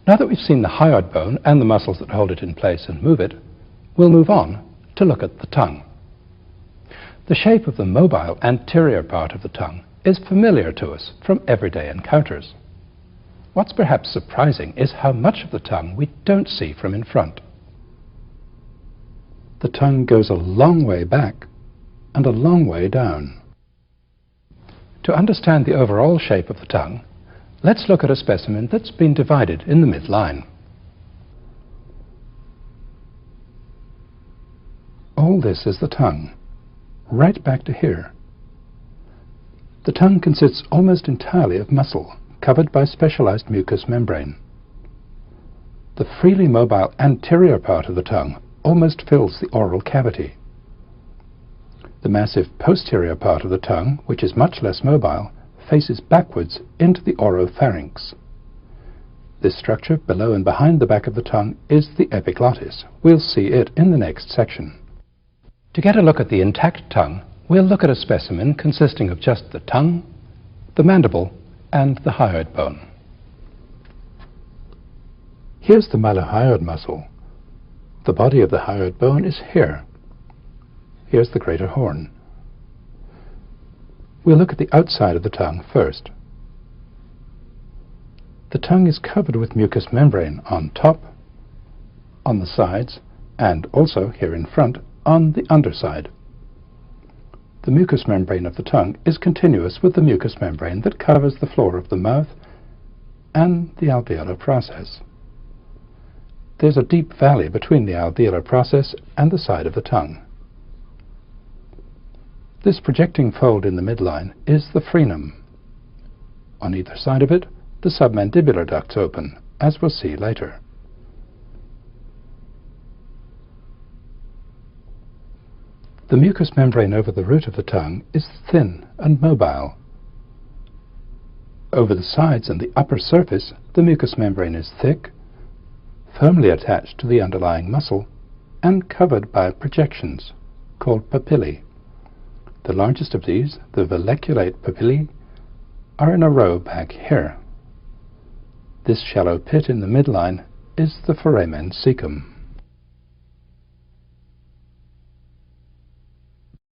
Now that we've seen the hyoid bone and the muscles that hold it in place and move it, we'll move on to look at the tongue. The shape of the mobile anterior part of the tongue is familiar to us from everyday encounters. What's perhaps surprising is how much of the tongue we don't see from in front. The tongue goes a long way back and a long way down. To understand the overall shape of the tongue, let's look at a specimen that's been divided in the midline. All this is the tongue, right back to here. The tongue consists almost entirely of muscle, covered by specialized mucous membrane. The freely mobile anterior part of the tongue almost fills the oral cavity. The massive posterior part of the tongue, which is much less mobile, faces backwards into the oropharynx. This structure below and behind the back of the tongue is the epiglottis. We'll see it in the next section. To get a look at the intact tongue, we'll look at a specimen consisting of just the tongue, the mandible, and the hyoid bone. Here's the mylohyoid muscle. The body of the hyoid bone is here. Here's the greater horn. We'll look at the outside of the tongue first. The tongue is covered with mucous membrane on top, on the sides, and also here in front on the underside. The mucous membrane of the tongue is continuous with the mucous membrane that covers the floor of the mouth and the alveolar process. There's a deep valley between the alveolar process and the side of the tongue. This projecting fold in the midline is the frenum. On either side of it, the submandibular ducts open, as we'll see later. The mucous membrane over the root of the tongue is thin and mobile. Over the sides and the upper surface, the mucous membrane is thick, firmly attached to the underlying muscle, and covered by projections, called papillae. The largest of these, the valleculate papillae, are in a row back here. This shallow pit in the midline is the foramen cecum.